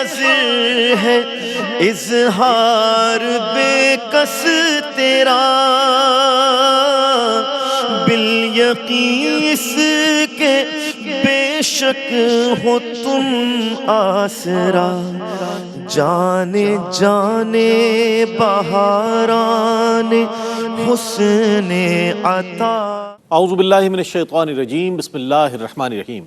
حاضر ہے اظہار بے کس تیرا، بالیقین اس کے بے شک ہو تم آسرا، جانے جانے بہاران حسن عطا۔ اعوذ باللہ من الشیطان الرجیم، بسم اللہ الرحمن الرحیم۔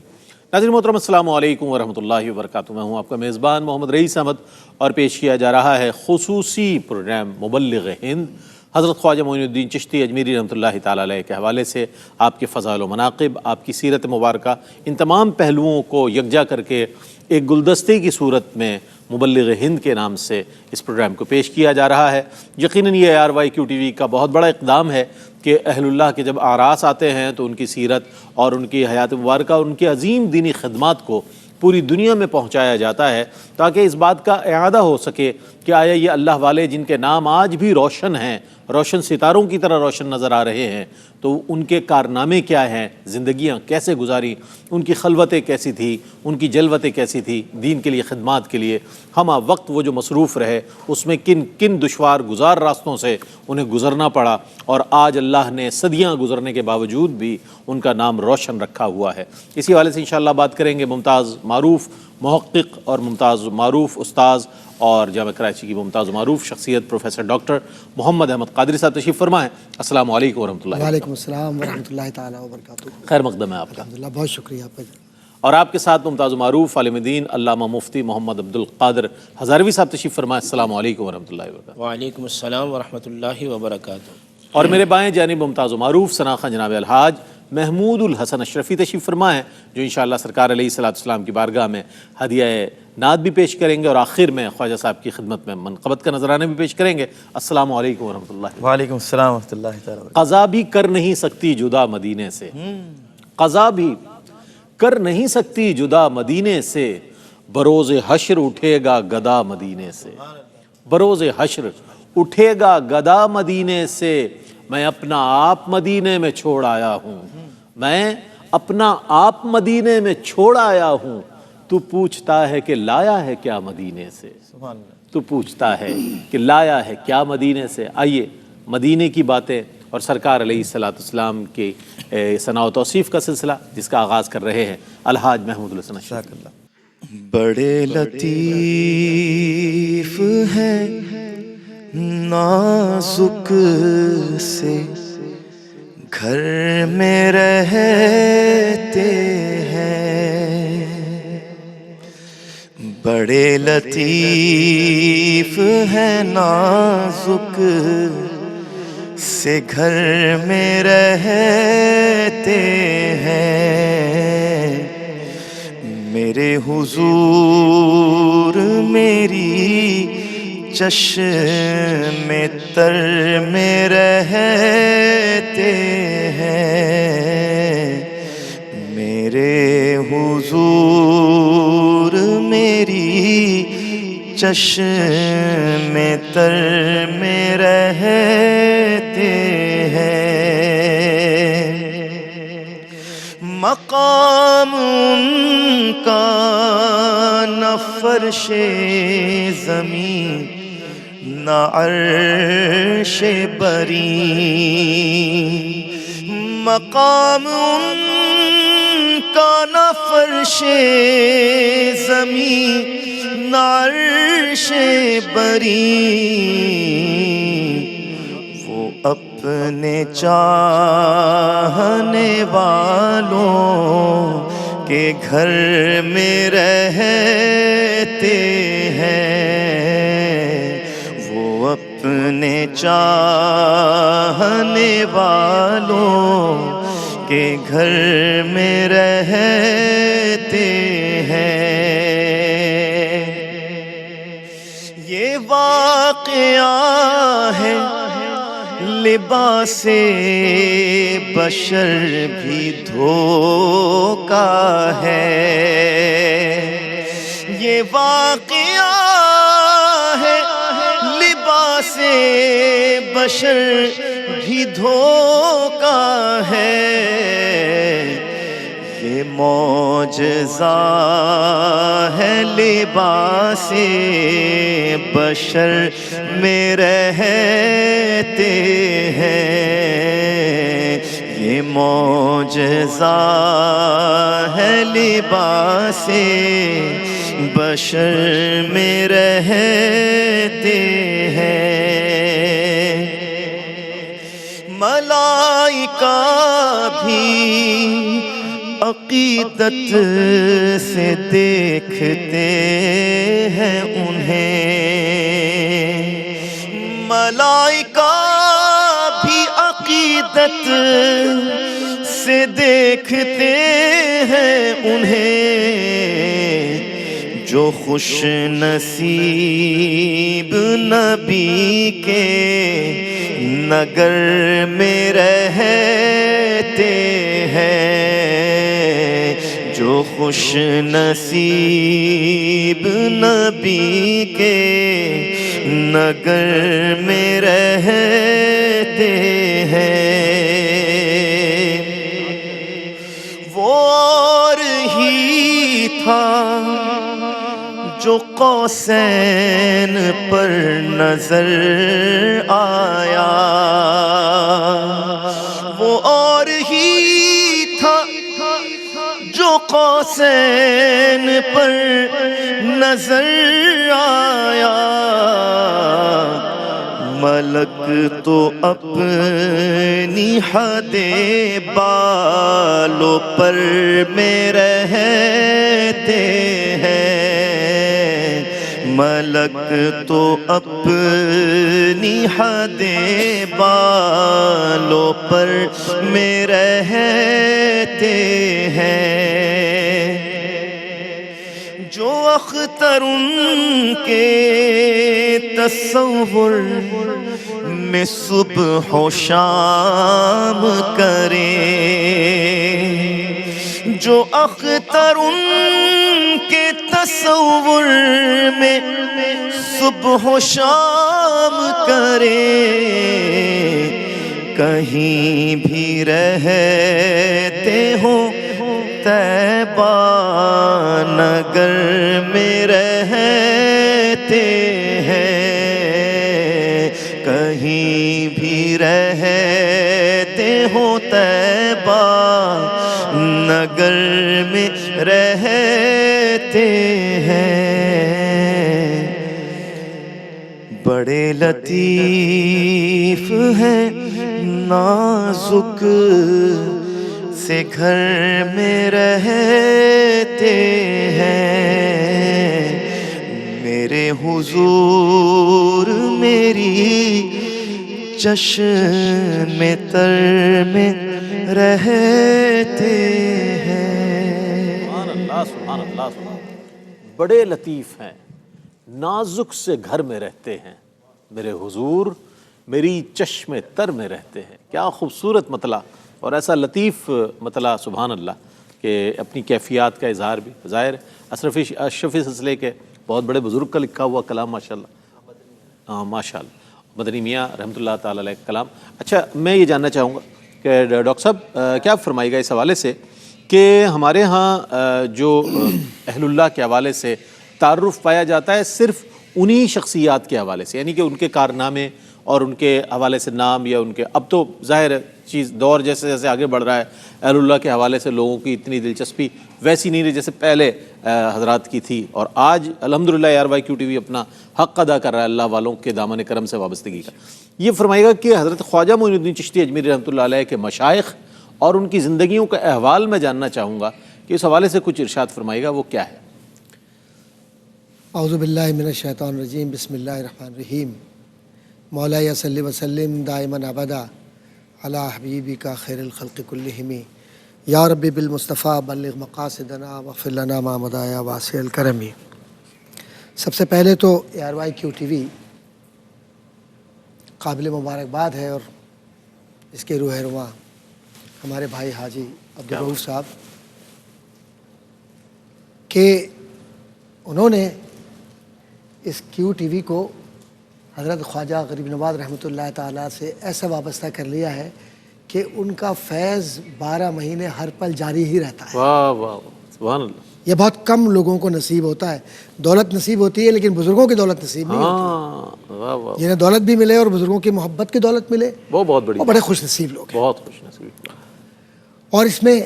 ناظرین محترم السلام علیکم ورحمۃ اللہ وبرکاتہ۔ میں ہوں آپ کا میزبان محمد رئیس احمد، اور پیش کیا جا رہا ہے خصوصی پروگرام مبلغ ہند حضرت خواجہ معین الدین چشتی اجمیری رحمۃ اللہ تعالیٰ علیہ کے حوالے سے آپ کے فضائل و مناقب، آپ کی سیرت مبارکہ، ان تمام پہلوؤں کو یکجا کر کے ایک گلدستے کی صورت میں مبلغ ہند کے نام سے اس پروگرام کو پیش کیا جا رہا ہے۔ یقیناً یہ RYQ TV کا بہت بڑا اقدام ہے کہ اہل اللہ کے جب آراس آتے ہیں تو ان کی سیرت اور ان کی حیات مبارکہ اور ان کی عظیم دینی خدمات کو پوری دنیا میں پہنچایا جاتا ہے، تاکہ اس بات کا اعادہ ہو سکے کہ آیا یہ اللہ والے جن کے نام آج بھی روشن ہیں، روشن ستاروں کی طرح روشن نظر آ رہے ہیں، تو ان کے کارنامے کیا ہیں، زندگیاں کیسے گزاری، ان کی خلوتیں کیسی تھی، ان کی جلوتیں کیسی تھی دین کے لیے، خدمات کے لیے، ہمہ وقت وہ جو مصروف رہے اس میں کن کن دشوار گزار راستوں سے انہیں گزرنا پڑا، اور آج اللہ نے صدیاں گزرنے کے باوجود بھی ان کا نام روشن رکھا ہوا ہے۔ اسی حوالے سے انشاءاللہ بات کریں گے ممتاز معروف محقق اور ممتاز معروف استاذ اور جامعہ کراچی کی ممتاز معروف شخصیت پروفیسر ڈاکٹر محمد احمد قادری صاحب تشریف فرما ہے۔ السلام علیکم ورحمۃ اللہ۔ وعلیکم السلام ورحمۃ اللہ تعالیٰ وبرکاتہ۔ خیر مقدم ہے آپ کا۔ الحمدللہ، بہت شکریہ آپ کا۔ اور آپ کے ساتھ ممتاز معروف عالم دین علامہ مفتی محمد عبد القادر ہزاروی صاحب تشریف فرمائے۔ السلام علیکم ورحمۃ اللہ وبرکاتہ۔ وعلیکم السلام ورحمۃ اللہ وبرکاتہ۔ اور میرے بائیں جانب ممتاز معروف ثناء خان جناب الحاج محمود الحسن اشرفی تشریف فرما ہے، جو انشاءاللہ سرکار علیہ الصلوۃ والسلام کی بارگاہ میں ہدیہ نعت بھی پیش کریں گے، اور آخر میں خواجہ صاحب کی خدمت میں منقبت کا نذرانے بھی پیش کریں گے۔ السلام علیکم ورحمۃ اللہ۔ وعلیکم السلام ورحمۃ اللہ تعالیٰ۔ قضا بھی کر نہیں سکتی جدا مدینے سے، قضا بھی کر نہیں سکتی جدا مدینے سے، بروز حشر اٹھے گا گدا مدینے سے، بروز حشر اٹھے گا گدا مدینے سے، میں اپنا آپ مدینے میں چھوڑ آیا ہوں، میں اپنا آپ مدینے میں چھوڑ آیا ہوں، تو پوچھتا ہے کہ لایا ہے کیا مدینے سے، تو پوچھتا ہے کہ لایا ہے کیا مدینے سے۔ آئیے مدینے کی باتیں اور سرکار علیہ الصلوۃ والسلام کی ثناء و توصیف کا سلسلہ جس کا آغاز کر رہے ہیں الحاج محمود الحسن اشرفی۔ بڑے لطیف ہے نازک سے گھر میں رہتے ہیں، بڑے لطیف ہے نازک سے گھر میں رہتے ہیں، میرے حضور میری چشم تر میں رہتے ہیں، میرے حضور میری چشم تر میں رہتے ہیں، مقام ان کا نہ فرش زمین نہ عرش بری، مقام ان کا نہ فرش زمین نہ عرش بری، وہ اپنے چاہنے والوں کے گھر میں رہتے ہیں، وہ اپنے چاہنے والوں کے گھر میں رہتے ہیں۔ یہ واقعہ ہے لباس بشر بھی دھوکا ہے، یہ واقعہ ہے لباس بشر بھی دھوکا ہے، یہ معجزہ ہے لباس بشر میں رہتے ہیں، یہ معجزہ ہے لباس بشر میں رہتے ہیں۔ ملائکہ بھی عقیدت سے دیکھتے ہیں انہیں، ملائکہ بھی عقیدت سے دیکھتے ہیں انہیں، جو خوش نصیب نبی کے نگر میں رہتے ہیں، جو خوش نصیب نبی کے نگر میں رہتے ہیں۔ وہ اور ہی تھا جو قوسین پر نظر آیا، وہ اور ہی تھا جو قوسین پر نظر آیا، ملک تو اپنی حد بالوں پر میں رہتے ہیں، ملک تو اپنی حد بالوں پر میں رہتے ہیں، جو اختر ان کے تصور میں صبح و شام کرے، جو اختر ان کے تصور میں صبح و شام کرے، کہیں بھی رہتے ہوں طیبہ نگر میں رہتے ہیں، کہیں بھی رہتے ہوں طیبہ نگر میں رہتے ہیں۔ بڑے لطیف ہیں نازک سے گھر میں رہتے ہیں، میرے حضور میری چشم تر میں رہتے ہیں۔ سبحان اللہ سبحان اللہ سبحان اللہ۔ بڑے لطیف ہیں، نازک سے گھر میں رہتے ہیں، میرے حضور میری چشم تر میں رہتے ہیں۔ کیا خوبصورت مطلع اور ایسا لطیف مطلع، سبحان اللہ، کہ اپنی کیفیات کا اظہار بھی ظاہر ہے۔ اشرفی سلسلے کے بہت بڑے بزرگ کا لکھا ہوا کلام، ماشاءاللہ ماشاء اللہ، مدنی میاں رحمۃ اللہ تعالیٰ علیہ کا کلام۔ اچھا، میں یہ جاننا چاہوں گا کہ ڈاکٹر صاحب کیا فرمائے گا اس حوالے سے کہ ہمارے ہاں جو اہل اللہ کے حوالے سے تعارف پایا جاتا ہے صرف انہی شخصیات کے حوالے سے، یعنی کہ ان کے کارنامے اور ان کے حوالے سے نام، یا ان کے، اب تو ظاہر چیز دور جیسے جیسے آگے بڑھ رہا ہے، اہل اللہ کے حوالے سے لوگوں کی اتنی دلچسپی ویسی نہیں رہی جیسے پہلے حضرات کی تھی، اور آج الحمدللہ ARYQ-TV اپنا حق ادا کر رہا ہے اللہ والوں کے دامن کرم سے وابستگی کا۔ یہ فرمائے گا کہ حضرت خواجہ معین الدین چشتی اجمیری رحمۃ اللہ علیہ کے مشائخ اور ان کی زندگیوں کا احوال میں جاننا چاہوں گا کہ اس حوالے سے کچھ ارشاد فرمائے گا، وہ کیا ہے؟ اعوذ باللہ من الشیطان الرجیم، بسم اللہ الرحمن الرحیم۔ مولایا صلی وسلم دائما ابدا علی حبیبک خیر الخلق کلہم، یا ربی بالمصطفیٰ بلغ مقاصدنا واغفر لنا ما مضی یا واسع الکرم۔ سب سے پہلے تو ARYQ-TV قابل مبارکباد ہے، اور اس کے روح رواں ہمارے بھائی حاجی عبدالرؤوف صاحب کہ انہوں نے اس QTV کو حضرت خواجہ غریب نواز رحمۃ اللہ تعالیٰ سے ایسا وابستہ کر لیا ہے کہ ان کا فیض 12 مہینے ہر پل جاری ہی رہتا ہے. واہ واہ واہ، سبحان اللہ. یہ بہت کم لوگوں کو نصیب ہوتا ہے. دولت نصیب ہوتی ہے لیکن بزرگوں کی دولت نصیب نہیں ہوتی. ہاں واہ واہ، جنہیں دولت بھی ملے اور بزرگوں کی محبت کی دولت ملے وہ بہت بڑی، وہ بڑے خوش نصیب لوگ ہیں. بہت خوش نصیب. اور اس میں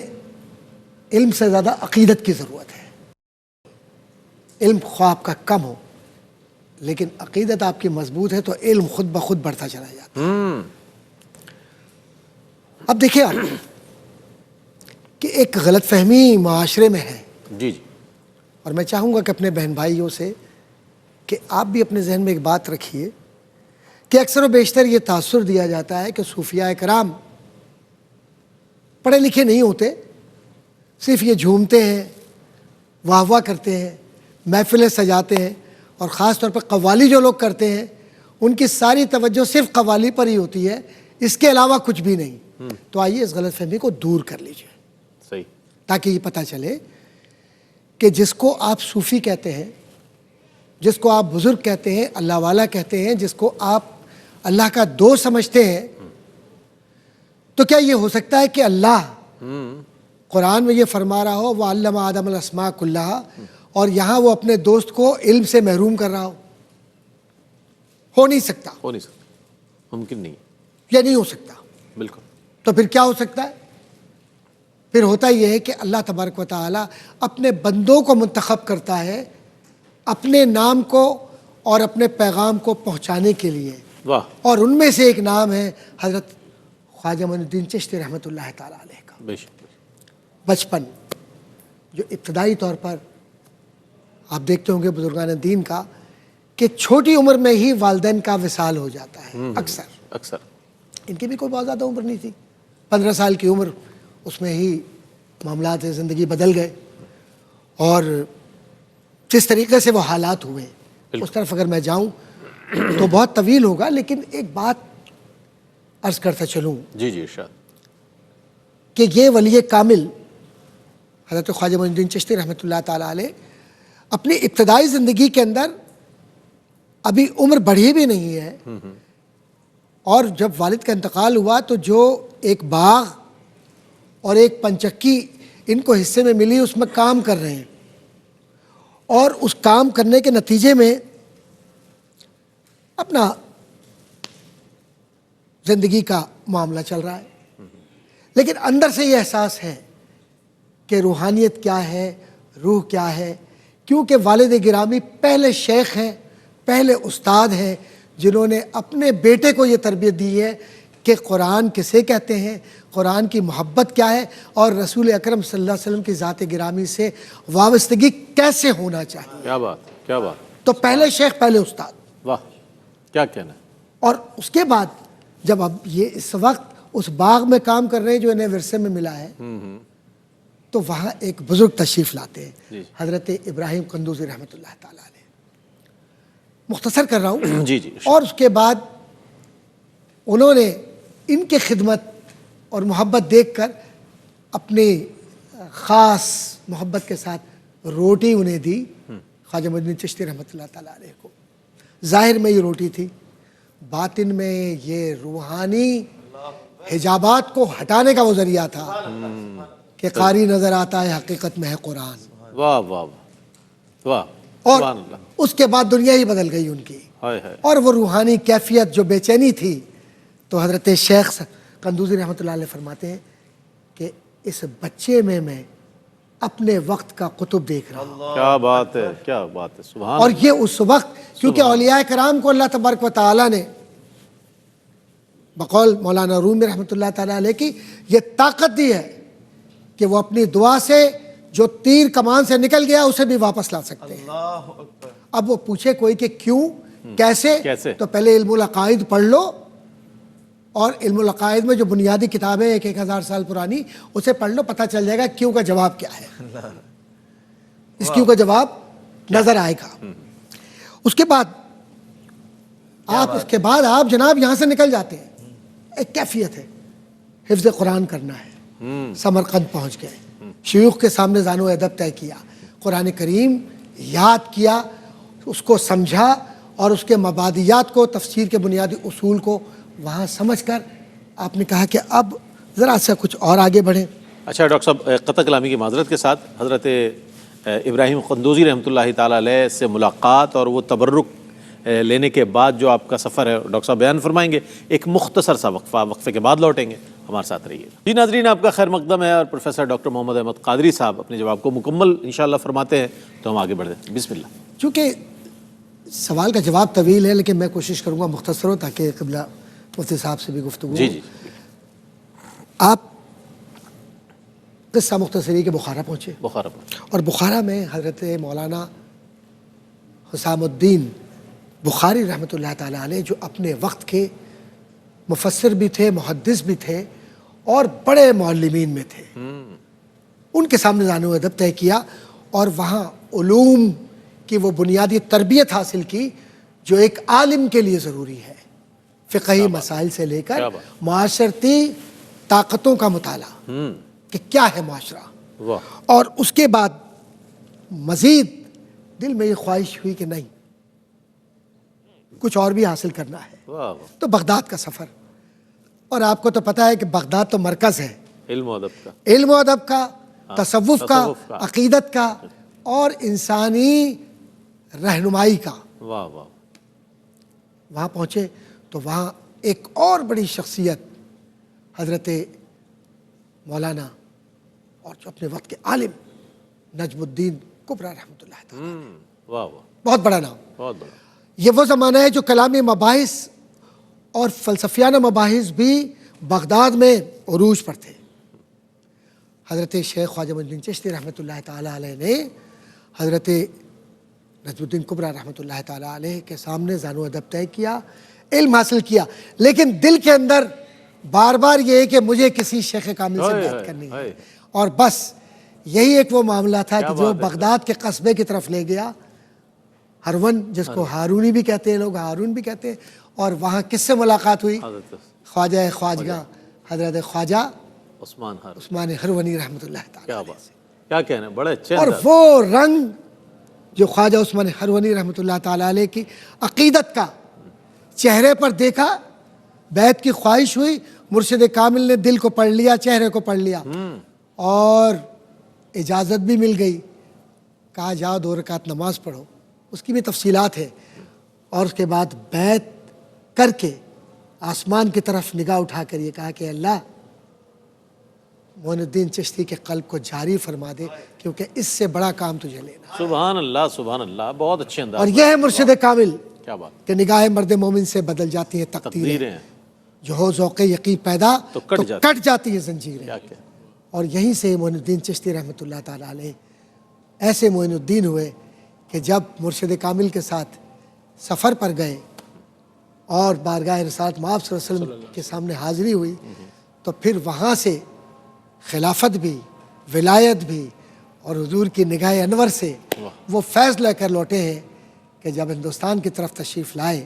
علم سے زیادہ عقیدت کی ضرورت ہے. علم خواہ آپ کا کم ہو لیکن عقیدت آپ کی مضبوط ہے تو علم خود بخود بڑھتا چلا جاتا ہے. اب دیکھیں آپ کہ ایک غلط فہمی معاشرے میں ہے، جی جی، اور میں چاہوں گا کہ اپنے بہن بھائیوں سے کہ آپ بھی اپنے ذہن میں ایک بات رکھیے کہ اکثر و بیشتر یہ تاثر دیا جاتا ہے کہ صوفیاء کرام پڑھے لکھے نہیں ہوتے، صرف یہ جھومتے ہیں، واہ واہ کرتے ہیں، محفلیں سجاتے ہیں، اور خاص طور پر قوالی جو لوگ کرتے ہیں ان کی ساری توجہ صرف قوالی پر ہی ہوتی ہے، اس کے علاوہ کچھ بھی نہیں. تو آئیے اس غلط فہمی کو دور کر لیجیے صحیح. تاکہ یہ پتہ چلے کہ جس کو آپ صوفی کہتے ہیں، جس کو آپ بزرگ کہتے ہیں، اللہ والا کہتے ہیں، جس کو آپ اللہ کا دوست سمجھتے ہیں، تو کیا یہ ہو سکتا ہے کہ اللہ قرآن میں یہ فرما رہا ہو وَعَلَّمَ آدَمَ الْأَسْمَاءَ كُلَّهَا، اور یہاں وہ اپنے دوست کو علم سے محروم کر رہا ہو نہیں سکتا. ہو نہیں سکتا، ممکن نہیں. یہ نہیں ہو سکتا. بالکل. تو پھر کیا ہو سکتا ہے؟ پھر ہوتا یہ ہے کہ اللہ تبارک و تعالیٰ اپنے بندوں کو منتخب کرتا ہے اپنے نام کو اور اپنے پیغام کو پہنچانے کے لیے. واہ. اور ان میں سے ایک نام ہے حضرت خواجہ معین الدین چشتی رحمۃ اللہ تعالیٰ علیہ کا. بے شک. بچپن جو ابتدائی طور پر آپ دیکھتے ہوں گے بزرگان دین کا کہ چھوٹی عمر میں ہی والدین کا وصال ہو جاتا ہے. اکثر ان کی بھی کوئی بہت زیادہ عمر نہیں تھی، 15 سال کی عمر، اس میں ہی معاملات زندگی بدل گئے. اور جس طریقے سے وہ حالات ہوئے اس طرف اگر میں جاؤں تو بہت طویل ہوگا، لیکن ایک بات عرض کرتا چلوں جی جی ارشاد. کہ یہ ولی کامل حضرت خواجہ معین الدین چشتی رحمۃ اللہ تعالیٰ علیہ اپنی ابتدائی زندگی کے اندر ابھی عمر بڑھی بھی نہیں ہے، اور جب والد کا انتقال ہوا تو جو ایک باغ اور ایک پنچکی ان کو حصے میں ملی اس میں کام کر رہے ہیں، اور اس کام کرنے کے نتیجے میں اپنا زندگی کا معاملہ چل رہا ہے. لیکن اندر سے یہ احساس ہے کہ روحانیت کیا ہے، روح کیا ہے، کیونکہ والد گرامی پہلے شیخ ہیں، پہلے استاد ہیں جنہوں نے اپنے بیٹے کو یہ تربیت دی ہے کہ قرآن کسے کہتے ہیں، قرآن کی محبت کیا ہے، اور رسول اکرم صلی اللہ علیہ وسلم کی ذات گرامی سے وابستگی کیسے ہونا چاہیے. کیا بات، کیا بات. تو پہلے شیخ پہلے استاد. واہ، کیا کہنا ہے. اور اس کے بعد جب اب یہ اس وقت اس باغ میں کام کر رہے ہیں جو انہیں ورثے میں ملا ہے، تو وہاں ایک بزرگ تشریف لاتے ہیں، حضرت ابراہیم قندوزی رحمۃ اللہ تعالیٰ علیہ. مختصر کر رہا ہوں. جی جی. اور اس کے بعد انہوں نے ان کی خدمت اور محبت دیکھ کر اپنی خاص محبت کے ساتھ روٹی انہیں دی خواجہ معین الدین چشتی رحمۃ اللہ تعالیٰ علیہ کو. ظاہر میں یہ روٹی تھی، باطن میں یہ روحانی حجابات کو ہٹانے کا وہ ذریعہ تھا کہ قاری نظر آتا ہے حقیقت میں ہے قرآن. واہ واہ واہ. اور سبحان اللہ. اس کے بعد دنیا ہی بدل گئی ان کی. ہائے ہائے. اور وہ روحانی کیفیت جو بے چینی تھی، تو حضرت شیخ قندوزی رحمۃ اللہ علیہ فرماتے ہیں کہ اس بچے میں اپنے وقت کا قطب دیکھ رہا ہوں. کیا بات ہے، کیا بات ہے. سبحان. اور یہ اس وقت کیونکہ اولیاء کرام کو اللہ تبارک و تعالیٰ نے بقول مولانا رومی رحمۃ اللہ تعالیٰ علیہ کی یہ طاقت دی ہے کہ وہ اپنی دعا سے جو تیر کمان سے نکل گیا اسے بھی واپس لا سکتے ہیں. اب وہ پوچھے کوئی کہ کیوں، کیسے؟ تو پہلے علم العقائد پڑھ لو، اور علم العقائد میں جو بنیادی کتابیں 1000 سال پرانی اسے پڑھ لو، پتہ چل جائے گا کیوں کا جواب کیا ہے. اس کیوں کا جواب نظر آئے گا. اس کے بعد آپ جناب یہاں سے نکل جاتے ہیں. ایک کیفیت ہے، حفظ قرآن کرنا ہے، سمرقند پہنچ گئے، شیوخ کے سامنے زان و ادب طے کیا، قرآن کریم یاد کیا، اس کو سمجھا، اور اس کے مبادیات کو، تفسیر کے بنیادی اصول کو وہاں سمجھ کر آپ نے کہا کہ اب ذرا سا کچھ اور آگے بڑھیں. اچھا ڈاکٹر صاحب، قطع کلامی کی معذرت کے ساتھ، حضرت ابراہیم قندوزی رحمۃ اللہ تعالیٰ علیہ سے ملاقات اور وہ تبرک لینے کے بعد جو آپ کا سفر ہے ڈاکٹر صاحب بیان فرمائیں گے. ایک مختصر سا وقفے کے بعد لوٹیں گے، ہمارے ساتھ رہیے. جی ناظرین، آپ کا خیر مقدم ہے، اور پروفیسر ڈاکٹر محمد احمد قادری صاحب اپنے جواب کو مکمل انشاءاللہ فرماتے ہیں، تو ہم آگے بڑھتے ہیں. بسم اللہ. چونکہ سوال کا جواب طویل ہے لیکن میں کوشش کروں گا مختصر ہو تاکہ قبلہ مفتی صاحب سے بھی گفتگو. جی جی آپ قصہ مختصری کے بخارا پہنچے، بخارا. اور بخارا میں حضرت مولانا حسام الدین بخاری رحمۃ اللہ تعالیٰ علیہ، جو اپنے وقت کے مفسر بھی تھے، محدث بھی تھے، اور بڑے معلمین میں تھے، ان کے سامنے ذہن و ادب طے کیا، اور وہاں علوم کی وہ بنیادی تربیت حاصل کی جو ایک عالم کے لیے ضروری ہے، فقہی مسائل سے لے کر معاشرتی طاقتوں کا مطالعہ کہ کیا ہے معاشرہ. اور اس کے بعد مزید دل میں یہ خواہش ہوئی کہ نہیں، کچھ اور بھی حاصل کرنا ہے، تو بغداد کا سفر. اور آپ کو تو پتہ ہے کہ بغداد تو مرکز ہے علم و ادب کا، تصوف کا، عقیدت کا، اور انسانی رہنمائی کا. وہاں پہنچے تو وہاں ایک اور بڑی شخصیت حضرت مولانا اور جو اپنے وقت کے عالم نجم الدین کبریٰ رحمۃ اللہ تعالیٰ، بہت بڑا نام. بہت بڑا. یہ وہ زمانہ ہے جو کلامی مباحث اور فلسفیانہ مباحث بھی بغداد میں عروج پر تھے. حضرت شیخ خواجہ معین الدین چشتی رحمۃ اللہ تعالیٰ علیہ نے حضرت نجم الدین کبریٰ رحمۃ اللہ تعالیٰ علیہ کے سامنے ذہن و ادب طے کیا، علم حاصل کیا، لیکن دل کے اندر بار بار یہ ہے کہ مجھے کسی شیخ کامل سے بات کرنی ہے. اور بس یہی ایک وہ معاملہ تھا کہ جو بغداد کے قصبے کی طرف لے گیا، ہرون، جس کو ہارونی بھی کہتے ہیں لوگ، ہارون بھی کہتے ہیں. اور وہاں کس سے ملاقات ہوئی؟ خواجہ خواجگاں حضرت خواجہ عثمان ہرونی رحمۃ اللہ تعالیٰ. کیا کہنا، بڑے اچھے. اور وہ رنگ جو خواجہ عثمان ہرونی رحمۃ اللہ تعالیٰ علیہ کی عقیدت کا چہرے پر دیکھا، بیعت کی خواہش ہوئی، مرشد کامل نے دل کو پڑھ لیا، چہرے کو پڑھ لیا، اور اجازت بھی مل گئی. کہا جاؤ 2 رکعت نماز پڑھو. اس کی بھی تفصیلات ہے. اور اس کے بعد بیعت کر کے آسمان کی طرف نگاہ اٹھا کر یہ کہا کہ اللہ معین الدین چشتی کے قلب کو جاری فرما دے، کیونکہ اس سے بڑا کام تجھے لینا. سبحان اللہ، سبحان اللہ، بہت اچھے انداز. اور یہ ہے مرشد کامل. کیا بات کہ نگاہ مرد مومن سے بدل جاتی ہیں تقدیریں، جو ہو ذوق یقین پیدا تو کٹ جاتی ہیں زنجیریں. اور یہیں سے معین الدین چشتی رحمۃ اللہ تعالیٰ علیہ ایسے معین الدین ہوئے کہ جب مرشد کامل کے ساتھ سفر پر گئے اور بارگاہ رسالت مآب صلی اللہ علیہ وسلم کے سامنے حاضری ہوئی، تو پھر وہاں سے خلافت بھی، ولایت بھی، اور حضور کی نگاہ انور سے وہ فیض لے کر لوٹے ہیں کہ جب ہندوستان کی طرف تشریف لائے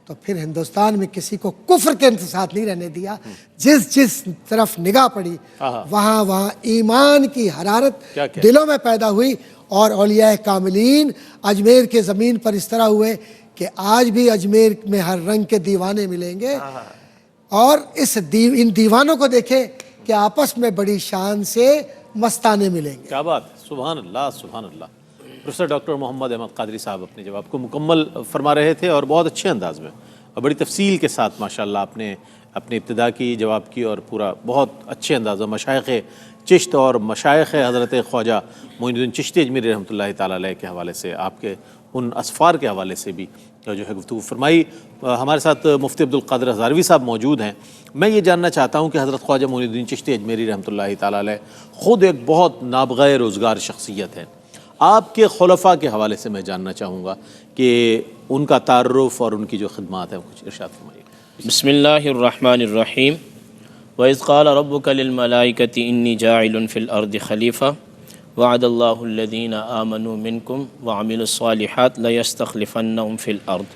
تو پھر ہندوستان میں کسی کو کفر کے ساتھ نہیں رہنے دیا. جس طرف نگاہ پڑی وہاں ایمان کی حرارت دلوں میں پیدا ہوئی. اور اولیاء کاملین اجمیر کے زمین پر اس طرح ہوئے کہ آج بھی اجمیر میں ہر رنگ کے دیوانے ملیں گے، اور ان دیوانوں کو دیکھیں کہ آپس میں بڑی شان سے مستانے ملیں گے. کیا بات، سبحان اللہ، سبحان اللہ. پروفیسر ڈاکٹر محمد احمد قادری صاحب اپنے جواب کو مکمل فرما رہے تھے، اور بہت اچھے انداز میں اور بڑی تفصیل کے ساتھ ماشاءاللہ آپ نے اپنی ابتدا کی، جواب کی، اور پورا بہت اچھے انداز میں مشائخ چشت اور مشائخ حضرت خواجہ معین الدین چشتی اجمیری رحمۃ اللہ تعالیٰ علیہ کے حوالے سے، آپ کے ان اسفار کے حوالے سے بھی جو ہے گفتگو فرمائی. ہمارے ساتھ مفتی عبدالقادر ہزاروی صاحب موجود ہیں. میں یہ جاننا چاہتا ہوں کہ حضرت خواجہ معین الدین چشتی اجمیری رحمۃ اللہ تعالیٰ علیہ خود ایک بہت نابغہ روزگار شخصیت ہے. آپ کے خلفاء کے حوالے سے میں جاننا چاہوں گا کہ ان کا تعارف اور ان کی جو خدمات ہیں کچھ ارشاد فرمائیے. بسم اللہ الرحمن الرحیم. وَإِذْ قَالَ رَبُّكَ لِلْمَلَائِكَةِ إِنِّي جَاعِلٌ فِي الْأَرْضِ خَلِيفَةً وَعَدَ اللَّهُ الَّذِينَ آمَنُوا مِنْكُمْ وَعَمِلُوا الصَّالِحَاتِ لَيَسْتَخْلِفَنَّهُمْ فِي الْأَرْضِ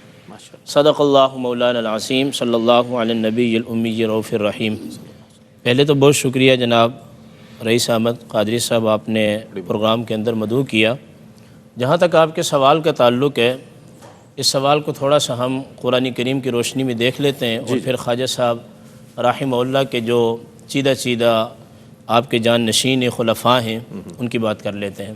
صدق اللہ مولانا العظیم صلی اللہ علی النبی الأمی رؤوف الرحیم. پہلے تو بہت شکریہ جناب رئیس احمد قادری صاحب، آپ نے پروگرام کے اندر مدعو کیا. جہاں تک آپ کے سوال کا تعلق ہے، اس سوال کو تھوڑا سا ہم قرآن کریم کی روشنی میں دیکھ لیتے ہیں، اور پھر خواجہ صاحب رحمہ اللہ کے جو سیدھا سیدھا آپ کے جان نشین خلفاء ہیں ان کی بات کر لیتے ہیں۔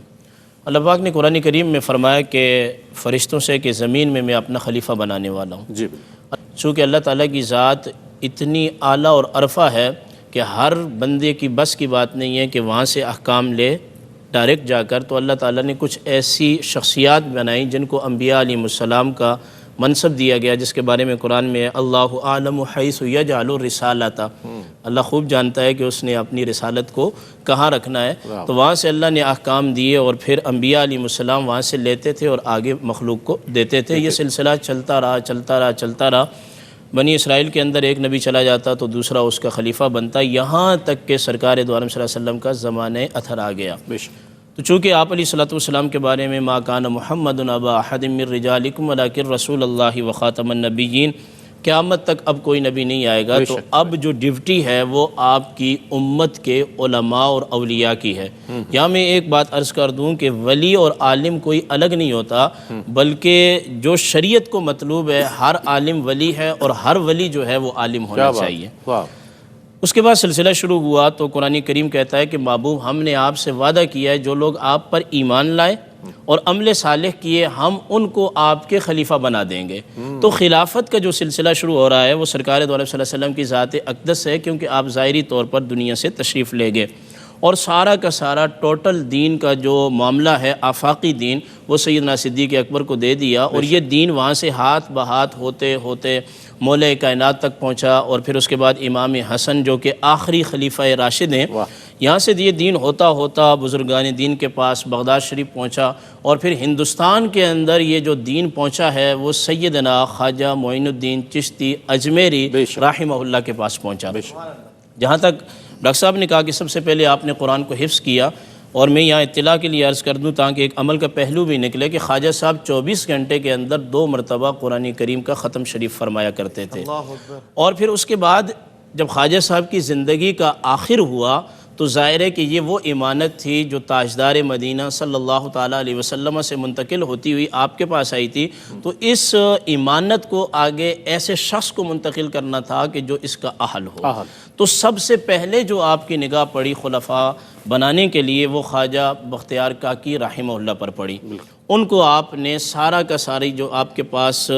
اللہ پاک نے قرآن کریم میں فرمایا کہ فرشتوں سے کہ زمین میں میں اپنا خلیفہ بنانے والا ہوں۔ جی چونکہ اللہ تعالیٰ کی ذات اتنی اعلیٰ اور عرفہ ہے کہ ہر بندے کی بس کی بات نہیں ہے کہ وہاں سے احکام لے ڈائریکٹ جا کر، تو اللہ تعالیٰ نے کچھ ایسی شخصیات بنائیں جن کو انبیاء علیہ السلام کا منصب دیا گیا، جس کے بارے میں قرآن میں اللہ عالم حیث یجعل رسالتہ، اللہ خوب جانتا ہے کہ اس نے اپنی رسالت کو کہاں رکھنا ہے، تو وہاں سے اللہ نے احکام دیے اور پھر انبیاء علیہ السلام وہاں سے لیتے تھے اور آگے مخلوق کو دیتے تھے۔ یہ سلسلہ چلتا رہا۔ بنی اسرائیل کے اندر ایک نبی چلا جاتا تو دوسرا اس کا خلیفہ بنتا، یہاں تک کہ سرکار دو عالم صلی اللہ علیہ وسلم کا زمانہ اطہر آ گیا۔ تو چونکہ آپ علیہ الصلوۃ والسلام کے بارے میں ما کان محمد ابا احد من رجالکم ولکن رسول اللہ وخاتم النبیین، قیامت تک اب کوئی نبی نہیں آئے گا، تو اب جو ڈیوٹی ہے وہ آپ کی امت کے علماء اور اولیاء کی ہے۔ یہاں میں ایک بات عرض کر دوں کہ ولی اور عالم کوئی الگ نہیں ہوتا، بلکہ جو شریعت کو مطلوب ہے ہر عالم ولی ہے اور ہر ولی جو ہے وہ عالم ہونا چاہیے۔ اس کے بعد سلسلہ شروع ہوا تو قرآن کریم کہتا ہے کہ محبوب ہم نے آپ سے وعدہ کیا ہے جو لوگ آپ پر ایمان لائے اور عمل صالح کیے ہم ان کو آپ کے خلیفہ بنا دیں گے۔ تو خلافت کا جو سلسلہ شروع ہو رہا ہے وہ سرکار دو عالم صلی اللہ علیہ وسلم کی ذات اقدس ہے، کیونکہ آپ ظاہری طور پر دنیا سے تشریف لے گئے اور سارا کا سارا ٹوٹل دین کا جو معاملہ ہے آفاقی دین وہ سیدنا صدیق اکبر کو دے دیا، اور یہ دین وہاں سے ہاتھ بہاتھ ہوتے ہوتے مولا کائنات تک پہنچا، اور پھر اس کے بعد امام حسن جو کہ آخری خلیفہ راشد ہیں، یہاں سے یہ دین ہوتا ہوتا بزرگان دین کے پاس بغداد شریف پہنچا، اور پھر ہندوستان کے اندر یہ جو دین پہنچا ہے وہ سیدنا خواجہ معین الدین چشتی اجمیری رحمہ اللہ کے پاس پہنچا۔ جہاں تک ڈاکٹر صاحب نے کہا کہ سب سے پہلے آپ نے قرآن کو حفظ کیا، اور میں یہاں اطلاع کے لیے عرض کر دوں تاکہ ایک عمل کا پہلو بھی نکلے کہ خواجہ صاحب 24 گھنٹے کے اندر 2 مرتبہ قرآن کریم کا ختم شریف فرمایا کرتے تھے، اور پھر اس کے بعد جب خواجہ صاحب کی زندگی کا آخر ہوا تو ظاہر ہے کہ یہ وہ امانت تھی جو تاجدار مدینہ صلی اللہ تعالیٰ علیہ وسلم سے منتقل ہوتی ہوئی آپ کے پاس آئی تھی، تو اس امانت کو آگے ایسے شخص کو منتقل کرنا تھا کہ جو اس کا اہل ہو۔ تو سب سے پہلے جو آپ کی نگاہ پڑی خلفاء بنانے کے لیے وہ خواجہ بختیار کاکی رحمہ اللہ پر پڑی۔ ان کو آپ نے سارا کا ساری جو آپ کے پاس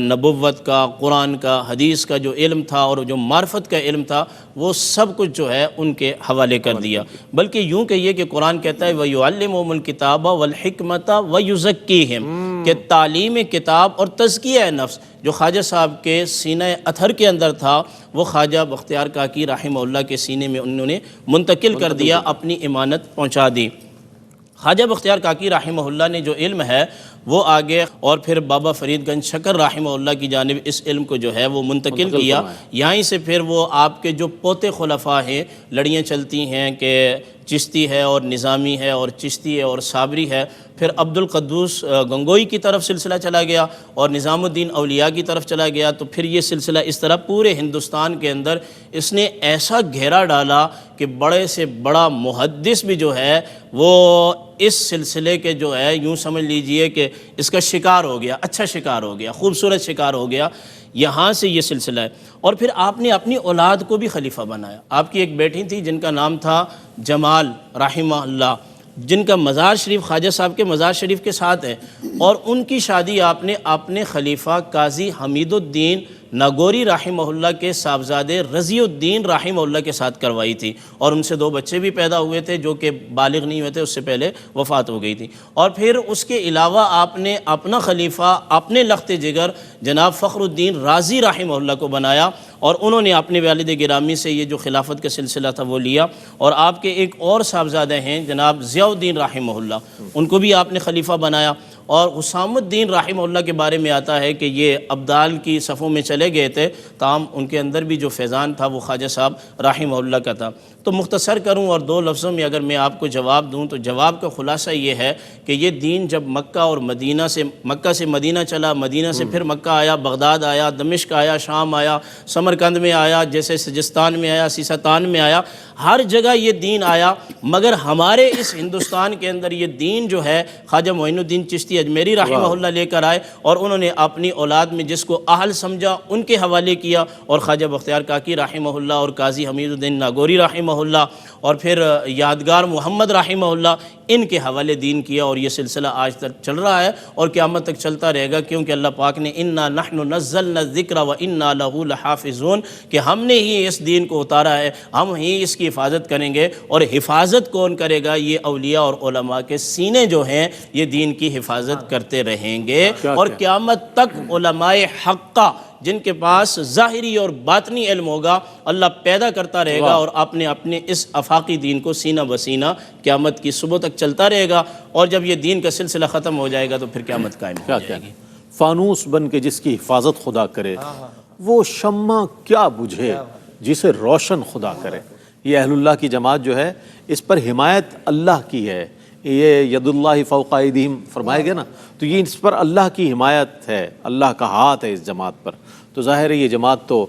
نبوت کا، قرآن کا، حدیث کا جو علم تھا اور جو معرفت کا علم تھا وہ سب کچھ جو ہے ان کے حوالے کر دیا، بلکہ یوں کہیے کہ قرآن کہتا ہے وَيُعَلِّمُهُمُ الْكِتَابَ وَالْحِكْمَةَ وَيُزَكِّيهِمْ، کہ تعلیم کتاب اور تزکیہ نفس جو خواجہ صاحب کے سینہ اطہر کے اندر تھا وہ خواجہ بختیار کاکی رحمہ اللہ کے سینے میں انہوں نے منتقل کر دیا، اپنی امانت پہنچا دی۔ خواجہ بختیار کاکی رحمہ اللہ نے جو علم ہے وہ آگے اور پھر بابا فرید گنج شکر رحمہ اللہ کی جانب اس علم کو جو ہے وہ منتقل کیا، یہیں سے پھر وہ آپ کے جو پوتے خلفاء ہیں لڑیاں چلتی ہیں کہ چشتی ہے اور نظامی ہے اور چشتی ہے اور صابری ہے، پھر عبد القدوس گنگوئی کی طرف سلسلہ چلا گیا اور نظام الدین اولیاء کی طرف چلا گیا، تو پھر یہ سلسلہ اس طرح پورے ہندوستان کے اندر اس نے ایسا گھیرا ڈالا کہ بڑے سے بڑا محدث بھی جو ہے وہ اس سلسلے کے جو ہے یوں سمجھ لیجئے کہ اس کا شکار ہو گیا، اچھا شکار ہو گیا، خوبصورت شکار ہو گیا۔ یہاں سے یہ سلسلہ ہے، اور پھر آپ نے اپنی اولاد کو بھی خلیفہ بنایا۔ آپ کی ایک بیٹی تھی جن کا نام تھا جمال رحمہ اللہ، جن کا مزار شریف خواجہ صاحب کے مزار شریف کے ساتھ ہے، اور ان کی شادی آپ نے اپنے خلیفہ قاضی حمید الدین ناگوری رحمہ اللہ کے صاحبزادے رضی الدین رحمہ اللہ کے ساتھ کروائی تھی، اور ان سے 2 بچے بھی پیدا ہوئے تھے جو کہ بالغ نہیں ہوئے تھے، اس سے پہلے وفات ہو گئی تھی۔ اور پھر اس کے علاوہ آپ نے اپنا خلیفہ اپنے لخت جگر جناب فخر الدین رازی رحمہ اللہ کو بنایا، اور انہوں نے اپنے والد گرامی سے یہ جو خلافت کا سلسلہ تھا وہ لیا، اور آپ کے ایک اور صاحبزادے ہیں جناب ضیاء الدین رحمہ اللہ، ان کو بھی آپ نے خلیفہ بنایا۔ اور حسام الدین رحمہ اللہ کے بارے میں آتا ہے کہ یہ ابدال کی صفوں میں چلے گئے تھے، تاہم ان کے اندر بھی جو فیضان تھا وہ خواجہ صاحب رحمہ اللہ کا تھا۔ تو مختصر کروں اور 2 لفظوں میں اگر میں آپ کو جواب دوں تو جواب کا خلاصہ یہ ہے کہ یہ دین جب مکہ سے مدینہ چلا، مدینہ سے پھر مکہ آیا، بغداد آیا، دمشق آیا، شام آیا، سمرقند میں آیا، جیسے سجستان میں آیا، سیستان میں آیا، ہر جگہ یہ دین آیا، مگر ہمارے اس ہندوستان کے اندر یہ دین جو ہے خواجہ معین الدین چشتی اجمیری رحمہ اللہ لے کر آئے، اور انہوں نے اپنی اولاد میں جس کو اہل سمجھا ان کے حوالے کیا، اور خواجہ بختیار کاکی رحمہ اللہ اور قاضی حمید الدین ناگوری رحمہ اللہ اور پھر یادگار محمد رحمہ اللہ ان کے حوالے دین کیا، اور یہ سلسلہ آج تک چل رہا ہے اور قیامت تک چلتا رہے گا، کیونکہ اللہ پاک نے انا نحن نزلنا الذکر وانا لہ لحافظون کہ ہم نے ہی اس دین کو اتارا ہے، ہم ہی اس کی حفاظت کریں گے، اور حفاظت کون کرے گا؟ یہ اولیاء اور علماء کے سینے جو ہیں یہ دین کی حفاظت کرتے رہیں گے، اور قیامت تک علماء حقہ جن کے پاس ظاہری اور باطنی علم ہوگا اللہ پیدا کرتا رہے گا، اور اپنے اس افاقی دین کو سینہ بسینہ قیامت کی صبح تک چلتا رہے گا، اور جب یہ دین کا سلسلہ ختم ہو جائے گا تو پھر قیامت قائم ہو جائے گی۔ فانوس بن کے جس کی حفاظت خدا کرے، وہ شمع کیا بجھے جسے روشن خدا کرے۔ یہ اہل اللہ کی جماعت جو ہے اس پر حمایت اللہ کی ہے، یہ ید اللہ فوق ایدیہم فرمائے گئے نا، تو یہ اس پر اللہ کی حمایت ہے، اللہ کا ہاتھ ہے اس جماعت پر۔ تو ظاہر ہے یہ جماعت تو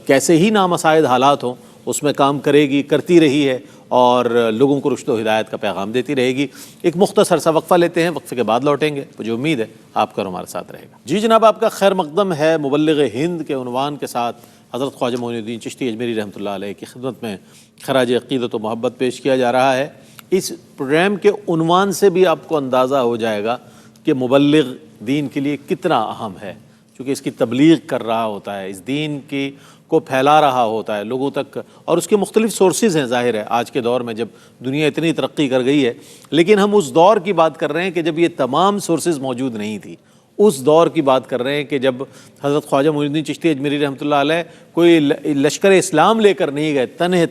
کیسے ہی نامساعد حالات ہوں اس میں کام کرے گی، کرتی رہی ہے، اور لوگوں کو رشد و ہدایت کا پیغام دیتی رہے گی۔ ایک مختصر سا وقفہ لیتے ہیں، وقفے کے بعد لوٹیں گے، مجھے امید ہے آپ کا ہمارے ساتھ رہے گا۔ جی جناب، آپ کا خیر مقدم ہے مبلغ ہند کے عنوان کے ساتھ حضرت خواجہ معین الدین چشتی اجمیری رحمۃ اللہ علیہ کی خدمت میں خراج عقیدت و محبت پیش کیا جا رہا ہے۔ اس پروگرام کے عنوان سے بھی آپ کو اندازہ ہو جائے گا کہ مبلغ دین کے لیے کتنا اہم ہے، چونکہ اس کی تبلیغ کر رہا ہوتا ہے، اس دین کی کو پھیلا رہا ہوتا ہے لوگوں تک، اور اس کے مختلف سورسز ہیں۔ ظاہر ہے آج کے دور میں جب دنیا اتنی ترقی کر گئی ہے، لیکن ہم اس دور کی بات کر رہے ہیں کہ جب یہ تمام سورسز موجود نہیں تھی، اس دور کی بات کر رہے ہیں کہ جب حضرت خواجہ معین الدین چشتی اجمیری رحمۃ اللہ علیہ کوئی لشکر اسلام لے کر نہیں گئے،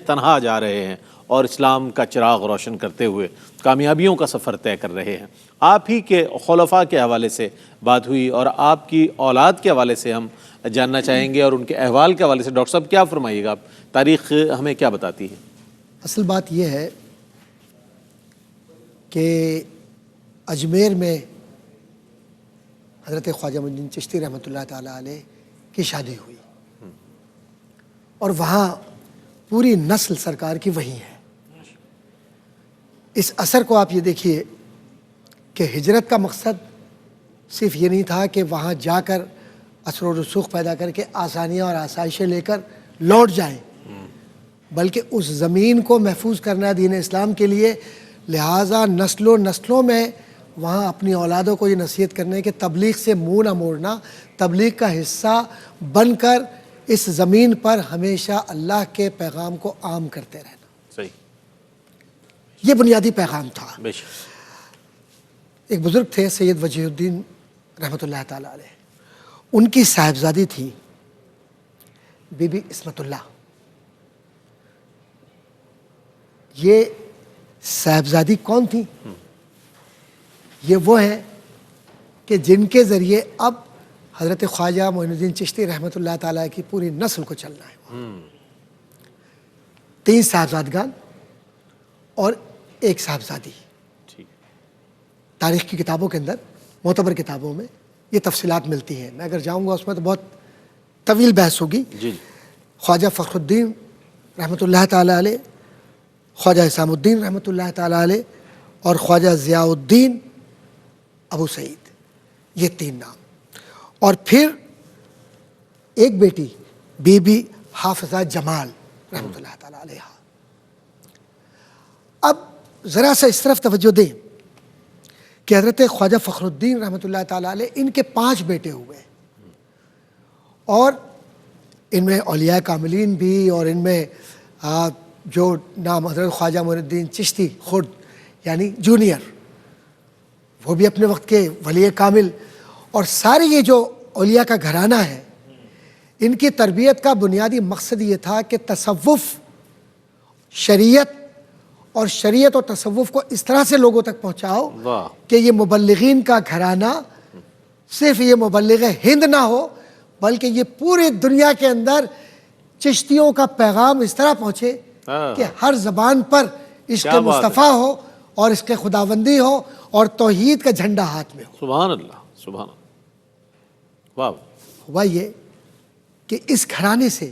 تنہا جا رہے ہیں اور اسلام کا چراغ روشن کرتے ہوئے کامیابیوں کا سفر طے کر رہے ہیں۔ آپ ہی کے خلفاء کے حوالے سے بات ہوئی، اور آپ کی اولاد کے حوالے سے ہم جاننا چاہیں گے، اور ان کے احوال کے حوالے سے ڈاکٹر صاحب کیا فرمائیے گا؟ تاریخ ہمیں کیا بتاتی ہے؟ اصل بات یہ ہے کہ اجمیر میں حضرت خواجہ معین الدین چشتی رحمۃ اللہ تعالیٰ علیہ کی شادی ہوئی، اور وہاں پوری نسل سرکار کی وہی ہے۔ اس اثر کو آپ یہ دیکھیے کہ ہجرت کا مقصد صرف یہ نہیں تھا کہ وہاں جا کر اثر و رسوخ پیدا کر کے آسانیاں اور آسائشیں لے کر لوٹ جائیں، بلکہ اس زمین کو محفوظ کرنا دین اسلام کے لیے، لہٰذا نسلوں میں وہاں اپنی اولادوں کو یہ نصیحت کرنے کہ تبلیغ سے منہ نہ موڑنا، تبلیغ کا حصہ بن کر اس زمین پر ہمیشہ اللہ کے پیغام کو عام کرتے رہنا۔ صحیح، یہ بنیادی پیغام تھا۔ بے شک۔ ایک بزرگ تھے سید وجیہ الدین رحمۃ اللہ تعالیٰ علیہ، ان کی صاحبزادی تھی بی بی عصمت اللہ۔ یہ صاحبزادی کون تھی؟ یہ وہ ہیں کہ جن کے ذریعے اب حضرت خواجہ معین الدین چشتی رحمۃ اللہ تعالیٰ کی پوری نسل کو چلنا ہے۔ 3 صاحبزادگان اور 1 صاحبزادی۔ تاریخ کی کتابوں کے اندر، معتبر کتابوں میں یہ تفصیلات ملتی ہیں، میں اگر جاؤں گا اس میں تو بہت طویل بحث ہوگی۔ خواجہ فخر الدین رحمۃ اللہ تعالیٰ علیہ، خواجہ حسام الدین رحمۃ اللہ تعالیٰ علیہ، اور خواجہ ضیاء الدین ابو سعید، یہ 3 نام، اور پھر ایک بیٹی بی بی حافظہ جمال رحمۃ اللہ تعالیٰ علیہ۔ اب ذرا سا اس طرف توجہ دیں کہ حضرت خواجہ فخر الدین رحمۃ اللہ تعالیٰ علیہ ان کے 5 بیٹے ہوئے، اور ان میں اولیاء کاملین بھی، اور ان میں جو نام حضرت خواجہ معین الدین چشتی خود یعنی جونیئر، وہ بھی اپنے وقت کے ولی کامل، اور سارے یہ جو اولیاء کا گھرانہ ہے، ان کی تربیت کا بنیادی مقصد یہ تھا کہ تصوف، شریعت اور تصوف کو اس طرح سے لوگوں تک پہنچاؤ کہ یہ مبلغین کا گھرانہ صرف یہ مبلغ ہند نہ ہو، بلکہ یہ پوری دنیا کے اندر چشتیوں کا پیغام اس طرح پہنچے کہ ہر زبان پر عشق مصطفیٰ ہو اور عشق خداوندی ہو اور توحید کا جھنڈا ہاتھ میں ہو۔ سبحان اللہ، سبحان اللہ، واہ۔ ہوا یہ کہ اس گھرانے سے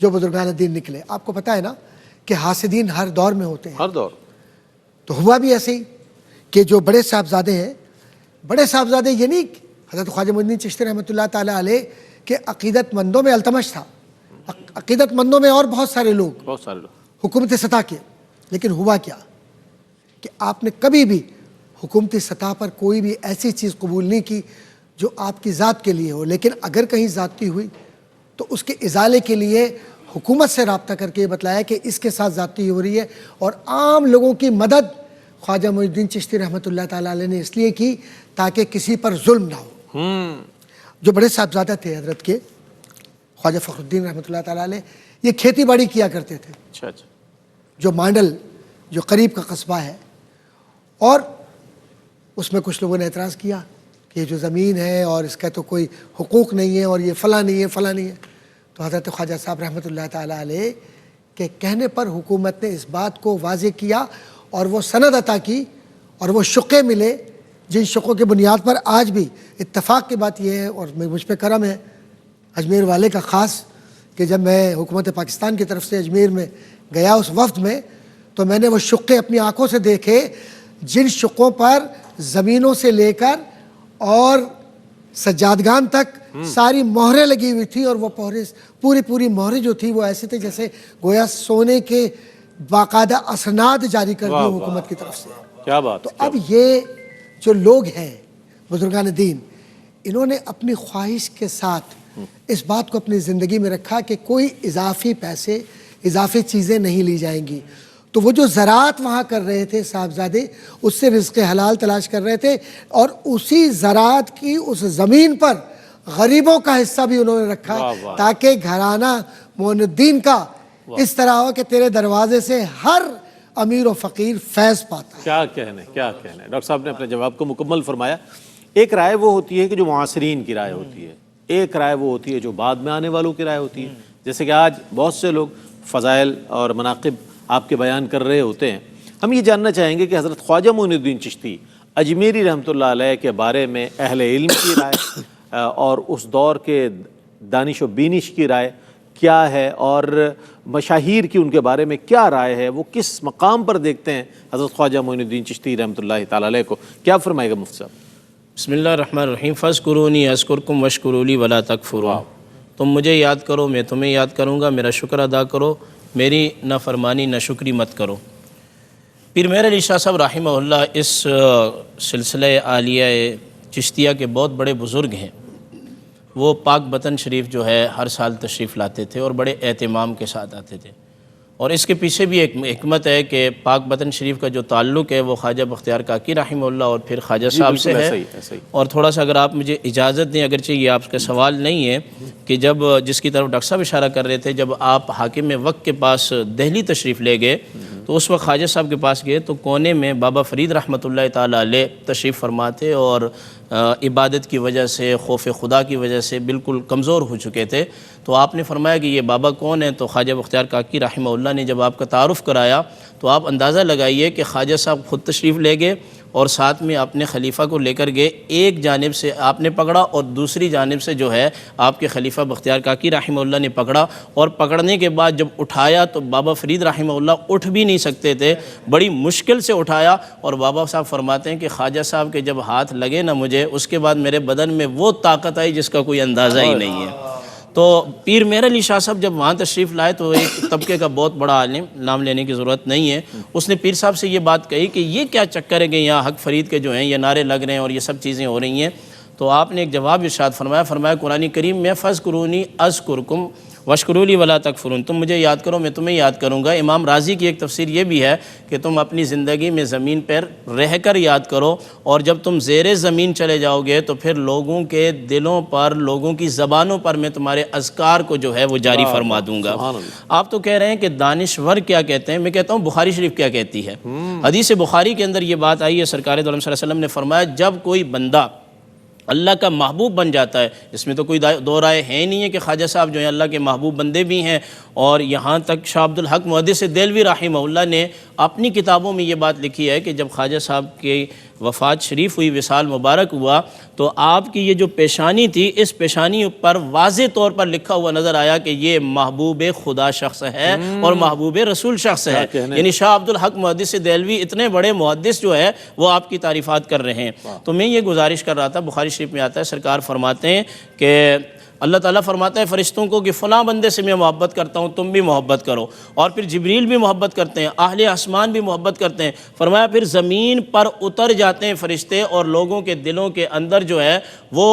جو بزرگان دین نکلے، آپ کو پتہ ہے نا کہ حاسدین ہر دور میں ہوتے ہیں، ہر دور۔ تو ہوا بھی ایسے ہی کہ جو بڑے صاحبزادے ہیں، بڑے صاحبزادے یہ نہیں حضرت خواجہ معین الدین چشتی رحمۃ اللہ تعالیٰ علیہ کے عقیدت مندوں میں التمش تھا، عقیدت مندوں میں اور بہت سارے لوگ بہت سارے لوگ حکومتی سطح کے، لیکن ہوا کیا کہ آپ نے کبھی بھی حکومتی سطح پر کوئی بھی ایسی چیز قبول نہیں کی جو آپ کی ذات کے لیے ہو، لیکن اگر کہیں زیادتی ہوئی تو اس کے ازالے کے لیے حکومت سے رابطہ کر کے یہ بتلایا کہ اس کے ساتھ زیادتی ہو رہی ہے، اور عام لوگوں کی مدد خواجہ معین الدین چشتی رحمۃ اللہ تعالیٰ علیہ نے اس لیے کی تاکہ کسی پر ظلم نہ ہو۔ جو بڑے صاحبزادہ تھے حضرت کے خواجہ فخر الدین رحمۃ اللہ تعالیٰ علیہ، یہ کھیتی باڑی کیا کرتے تھے، اچھا اچھا، جو مانڈل جو قریب کا قصبہ ہے، اور اس میں کچھ لوگوں نے اعتراض کیا کہ یہ جو زمین ہے اور اس کا تو کوئی حقوق نہیں ہے اور یہ فلاں نہیں ہے فلاں نہیں ہے، تو حضرت خواجہ صاحب رحمۃ اللہ تعالیٰ علیہ کے کہنے پر حکومت نے اس بات کو واضح کیا اور وہ سند عطا کی اور وہ شقے ملے جن شقوں کی بنیاد پر آج بھی اتفاق کی بات یہ ہے، اور مجھ پہ کرم ہے اجمیر والے کا خاص، کہ جب میں حکومت پاکستان کی طرف سے اجمیر میں گیا اس وفد میں، تو میں نے وہ شقے اپنی آنکھوں سے دیکھے جن شقوں پر زمینوں سے لے کر اور سجادگان تک ساری مہریں لگی ہوئی تھی، اور وہ پوری مہریں جو تھی وہ ایسی تھی جیسے گویا سونے کے باقاعدہ اسناد جاری کر دی حکومت کی طرف سے۔ کیا بات۔ تو اب یہ جو لوگ ہیں بزرگان دین، انہوں نے اپنی خواہش کے ساتھ اس بات کو اپنی زندگی میں رکھا کہ کوئی اضافی پیسے، اضافی چیزیں نہیں لی جائیں گی، تو وہ جو زراعت وہاں کر رہے تھے صاحبزادے، اس سے رزق حلال تلاش کر رہے تھے، اور اسی زراعت کی اس زمین پر غریبوں کا حصہ بھی انہوں نے رکھا تاکہ گھرانہ معین الدین کا اس طرح ہو کہ تیرے دروازے سے ہر امیر و فقیر فیض پاتا ہے۔ کیا کہنے، کیا کہنے۔ ڈاکٹر صاحب نے اپنے جواب کو مکمل فرمایا۔ ایک رائے وہ ہوتی ہے کہ جو معاصرین کی رائے ہوتی ہے، ایک رائے وہ ہوتی ہے جو بعد میں آنے والوں کی رائے ہوتی ہے، جیسے کہ آج بہت سے لوگ فضائل اور مناقب آپ کے بیان کر رہے ہوتے ہیں۔ ہم یہ جاننا چاہیں گے کہ حضرت خواجہ معین الدین چشتی اجمیری رحمۃ اللہ علیہ کے بارے میں اہل علم کی رائے اور اس دور کے دانش و بینش کی رائے کیا ہے، اور مشاہیر کی ان کے بارے میں کیا رائے ہے، وہ کس مقام پر دیکھتے ہیں حضرت خواجہ معین الدین چشتی رحمۃ اللہ تعالیٰ علیہ کو، کیا فرمائے گا مفتی صاحب؟ بسم اللہ الرحمن الرحیم۔ فاذکرونی اذکرکم واشکروا لی ولا تکفرون۔ تم مجھے یاد کرو، میں تمہیں یاد کروں گا، میرا شکر ادا کرو، میری نہ فرمانی نہ شکری مت کرو۔ پیر مہر علی شاہ صاحب رحمہ اللہ اس سلسلہ عالیہ چشتیہ کے بہت بڑے بزرگ ہیں۔ وہ پاک بطن شریف جو ہے ہر سال تشریف لاتے تھے اور بڑے اہتمام کے ساتھ آتے تھے، اور اس کے پیچھے بھی ایک حکمت ہے کہ پاک بطن شریف کا جو تعلق ہے وہ خواجہ بختیار کاکی رحمہ اللہ اور پھر خواجہ صاحب سے ہے۔ اور تھوڑا سا اگر آپ مجھے اجازت دیں، اگرچہ یہ آپ کا سوال نہیں ہے، کہ جب جس کی طرف ڈاکٹر صاحب اشارہ کر رہے تھے، جب آپ حاکم وقت کے پاس دہلی تشریف لے گئے تو اس وقت خواجہ صاحب کے پاس گئے تو کونے میں بابا فرید رحمۃ اللہ تعالیٰ علیہ تشریف فرماتے اور عبادت کی وجہ سے، خوف خدا کی وجہ سے بالکل کمزور ہو چکے تھے۔ تو آپ نے فرمایا کہ یہ بابا کون ہے؟ تو خواجہ بختیار کاکی رحمہ اللہ نے جب آپ کا تعارف کرایا تو آپ اندازہ لگائیے کہ خواجہ صاحب خود تشریف لے گئے اور ساتھ میں اپنے خلیفہ کو لے کر گئے، ایک جانب سے آپ نے پکڑا اور دوسری جانب سے جو ہے آپ کے خلیفہ بختیار کاکی رحمہ اللہ نے پکڑا، اور پکڑنے کے بعد جب اٹھایا تو بابا فرید رحمہ اللہ اٹھ بھی نہیں سکتے تھے، بڑی مشکل سے اٹھایا، اور بابا صاحب فرماتے ہیں کہ خواجہ صاحب کے جب ہاتھ لگے نا مجھے، اس کے بعد میرے بدن میں وہ طاقت آئی جس کا کوئی اندازہ ہی نہیں ہے۔ تو پیر مہر علی شاہ صاحب جب وہاں تشریف لائے تو ایک طبقے کا بہت بڑا عالم، نام لینے کی ضرورت نہیں ہے، اس نے پیر صاحب سے یہ بات کہی کہ یہ کیا چکر ہے کہ یہاں حق فرید کے جو ہیں یہ نعرے لگ رہے ہیں اور یہ سب چیزیں ہو رہی ہیں؟ تو آپ نے ایک جواب ارشاد فرمایا قرآن کریم میں فاذکرونی اذکرکم واشکروا لی ولا تکفرون، تم مجھے یاد کرو میں تمہیں یاد کروں گا۔ امام راضی کی ایک تفسیر یہ بھی ہے کہ تم اپنی زندگی میں زمین پر رہ کر یاد کرو، اور جب تم زیر زمین چلے جاؤ گے تو پھر لوگوں کے دلوں پر، لوگوں کی زبانوں پر میں تمہارے اذکار کو جو ہے وہ جاری فرما دوں گا۔ آپ تو کہہ رہے ہیں کہ دانشور کیا کہتے ہیں، میں کہتا ہوں بخاری شریف کیا کہتی ہے۔ حدیث بخاری کے اندر یہ بات آئی ہے، سرکار دو عالم صلی اللہ علیہ وسلم نے فرمایا جب کوئی بندہ اللہ کا محبوب بن جاتا ہے۔ اس میں تو کوئی دو رائے ہے نہیں ہے کہ خواجہ صاحب جو ہیں اللہ کے محبوب بندے بھی ہیں، اور یہاں تک شاہ عبد الحق محدث دہلوی رحمہ اللہ نے اپنی کتابوں میں یہ بات لکھی ہے کہ جب خواجہ صاحب کی وفات شریف ہوئی، وصال مبارک ہوا، تو آپ کی یہ جو پیشانی تھی، اس پیشانی پر واضح طور پر لکھا ہوا نظر آیا کہ یہ محبوب خدا شخص ہے اور محبوب رسول شخص ہے۔ یعنی شاہ عبد الحق محدث دہلوی اتنے بڑے محدث جو ہے وہ آپ کی تعریفات کر رہے ہیں۔ تو میں یہ گزارش کر رہا تھا، بخاری شریف میں آتا ہے، سرکار فرماتے ہیں کہ اللہ تعالیٰ فرماتا ہے فرشتوں کو کہ فلاں بندے سے میں محبت کرتا ہوں، تم بھی محبت کرو، اور پھر جبریل بھی محبت کرتے ہیں، اہل آسمان بھی محبت کرتے ہیں۔ فرمایا پھر زمین پر اتر جاتے ہیں فرشتے اور لوگوں کے دلوں کے اندر جو ہے وہ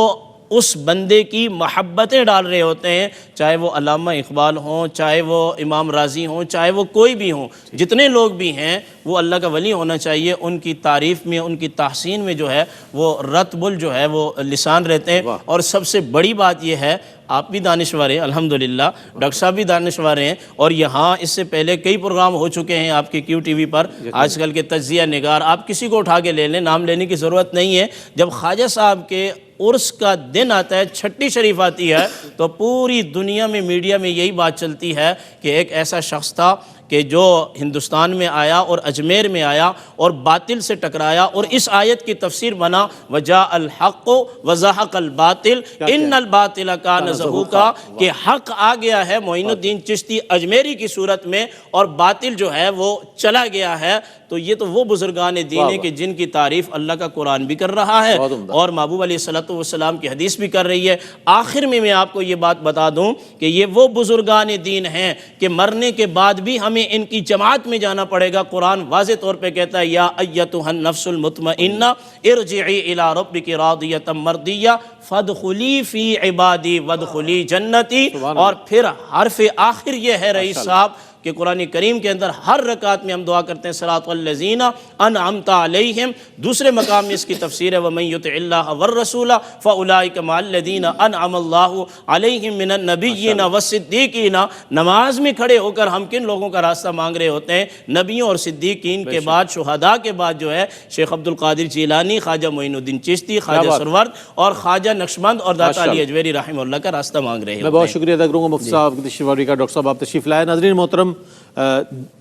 اس بندے کی محبتیں ڈال رہے ہوتے ہیں، چاہے وہ علامہ اقبال ہوں، چاہے وہ امام راضی ہوں، چاہے وہ کوئی بھی ہوں، جتنے لوگ بھی ہیں وہ اللہ کا ولی ہونا چاہیے، ان کی تعریف میں، ان کی تحسین میں جو ہے وہ رتب جو ہے وہ لسان رہتے ہیں۔ اور سب سے بڑی بات یہ ہے، آپ بھی دانشور ہیں الحمدللہ، ڈاکٹر صاحب بھی دانشور ہیں، اور یہاں اس سے پہلے کئی پروگرام ہو چکے ہیں آپ کے کیو ٹی وی پر، آج کل کے تجزیہ نگار، آپ کسی کو اٹھا کے لے لیں، نام لینے کی ضرورت نہیں ہے۔ جب خواجہ صاحب کے عرس کا دن آتا ہے، چھٹی شریف آتی ہے، تو پوری دنیا میں میڈیا میں یہی بات چلتی ہے کہ ایک ایسا شخص تھا کہ جو ہندوستان میں آیا اور اجمیر میں آیا اور باطل سے ٹکرایا، اور اس آیت کی تفسیر بنا وَجَاءَ الْحَقُّ وَزَهَقَ الْبَاطِلُ إِنَّ الْبَاطِلَ كَانَ زَهُوقًا، کہ حق آ گیا ہے معین الدین چشتی اجمیری کی صورت میں، اور باطل جو ہے وہ چلا گیا ہے۔ تو یہ تو وہ بزرگان دین ہیں کہ جن کی تعریف اللہ کا قرآن بھی کر رہا ہے اور محبوب علیہ السلام کی حدیث بھی کر رہی ہے۔ آخر میں آپ کو یہ بات بتا دوں کہ یہ وہ بزرگان دین ہیں کہ مرنے کے بعد بھی ہمیں ان کی جماعت میں جانا پڑے گا۔ قرآن واضح طور پہ کہتا ہے یا ایتھا النفس المطمئنہ ارجعی الی ربک راضیۃ مرضیہ فادخلی فی عبادی وادخلی جنتی، اور پھر حرف آخر یہ ہے رئیس صاحب کہ قرآن کریم کے اندر ہر رکعت میں ہم دعا کرتے ہیں صراط الذین انعمت علیہم، دوسرے مقام میں اس کی تفسیر ہے ومن یطع اللہ والرسول فاولئک مع الذین انعم اللہ علیہم من النبیین والصدیقین۔ نماز میں کھڑے ہو کر ہم کن لوگوں کا راستہ مانگ رہے ہوتے ہیں؟ نبیوں اور صدیقین کے بعد، شہداء کے بعد جو ہے شیخ عبد القادر جیلانی، خواجہ معین الدین چشتی، خواجہ سرورد اور خواجہ نقشبند اور داتا علی اجویری رحمہ اللہ کا راستہ مانگ رہے ہیں۔ میں بہت شکریہ ادا کروں گا مفتی صاحب کی تشریف آوری کا۔ ڈاکٹر صاحب آپ تشریف لائے۔ ناظرین محترم،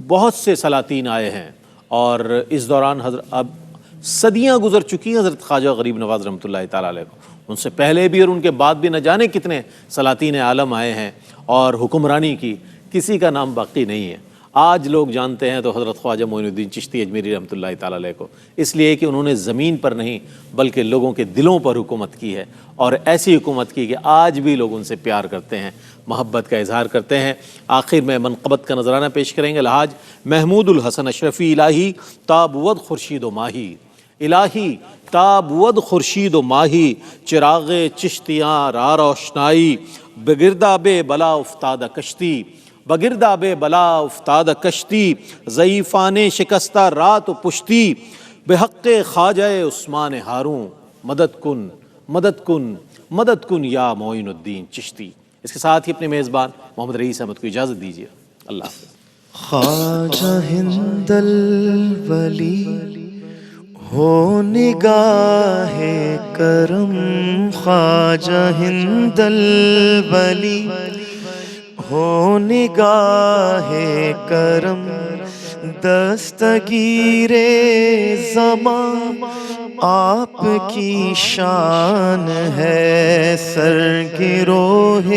بہت سے سلاطین آئے ہیں اور اس دوران اب صدیاں گزر چکی ہیں حضرت خواجہ غریب نواز رحمۃ اللہ تعالیٰ علیہ کو، ان سے پہلے بھی اور ان کے بعد بھی نہ جانے کتنے سلاطین عالم آئے ہیں اور حکمرانی کی، کسی کا نام باقی نہیں ہے۔ آج لوگ جانتے ہیں تو حضرت خواجہ معین الدین چشتی اجمیری رحمۃ اللہ تعالیٰ علیہ کو، اس لیے کہ انہوں نے زمین پر نہیں بلکہ لوگوں کے دلوں پر حکومت کی ہے، اور ایسی حکومت کی کہ آج بھی لوگ ان سے پیار کرتے ہیں، محبت کا اظہار کرتے ہیں۔ آخر میں منقبت کا نذرانہ پیش کریں گے الحاج محمود الحسن اشرفی الہی تابود خورشید و ماہی، الہی تابود خورشید و ماہی، چراغ چشتیاں را روشنائی، بگرداب بلا افتادہ کشتی، بگرداب بلا افتادہ کشتی، ضعیفان شکستہ رات و پشتی، بحق خواجہ عثمان ہارون، مدد کن مدد کن مدد کن یا معین الدین چشتی۔ اس کے ساتھ ہی اپنے میزبان محمد رئیس احمد کو اجازت دیجیے، اللہ حافظ۔ خواجہ ہند الولی ہو نگاہ کرم، خواجہ ہند الولی ہو نگاہ کرم، دستگیر زمان آپ کی شان ہے، سرگروہ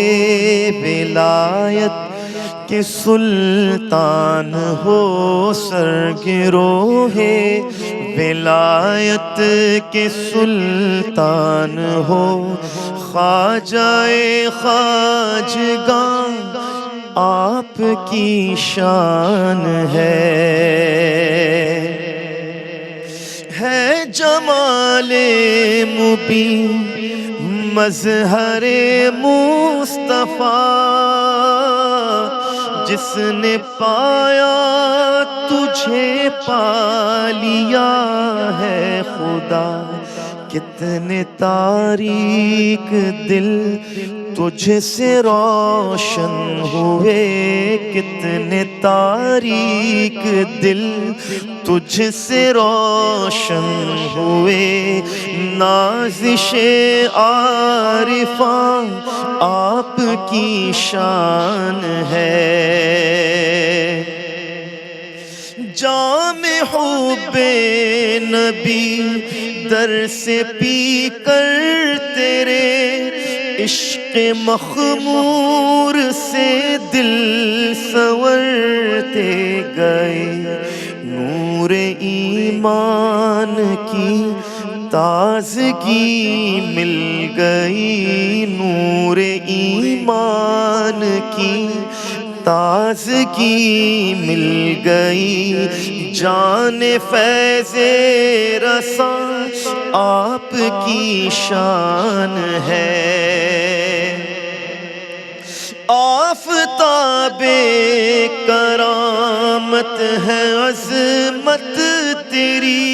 ولایت کہ سلطان ہو، سرگروہ ولایت کے سلطان ہو، خواجہ خواجگاں آپ کی شان ہے جمال مبین مظہر مصطفیٰ، جس نے پایا تجھے پا لیا ہے خدا، کتنے تاریک دل تجھ سے روشن ہوئے کتنے تاریک دل، تجھ سے روشن ہوئے نازش عارفاں آپ کی شان ہے۔ جام حب نبی در سے پی کر تیرے عشق مخمور سے دل سنورتے گئے، نور ایمان کی تازگی مل گئی، نور ایمان کی تازگی مل گئی، جان فیض رساں آپ کی شان ہے۔ آفتاب کرامت ہے عظمت تیری،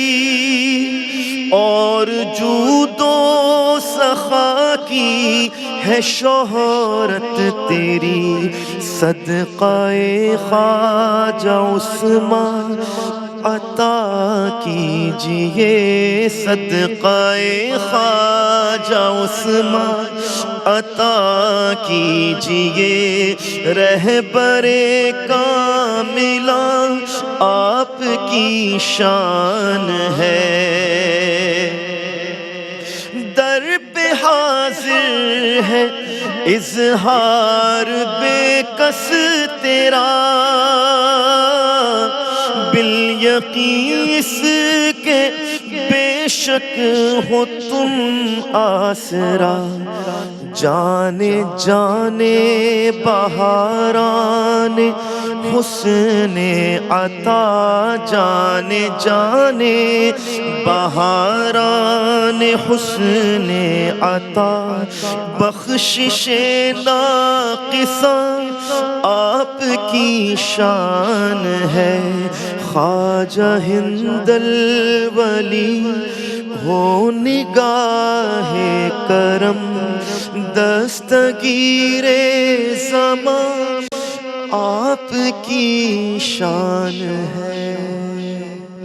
اور جود و سخا کی ہے شہرت تیری، صدقہ خواجہ عثمان عطا کیجئے، صدقہ خواجہ عثمان عطا کیجئے، رہبر کاملہ آپ کی شان ہے۔ در پہ حاضر ہے اظہار بے کس تیرا، بالیقین اس کے بے شک ہو تم آسرا، جانے جانے بہاران حسن عطا، جانے جانے بہاران حسن عطا، بخشش ناقصاں آپ کی شان ہے۔ خواجہ ہند الولی ہو نگاہ کرم، دستگیر زمان آپ کی شان ہے۔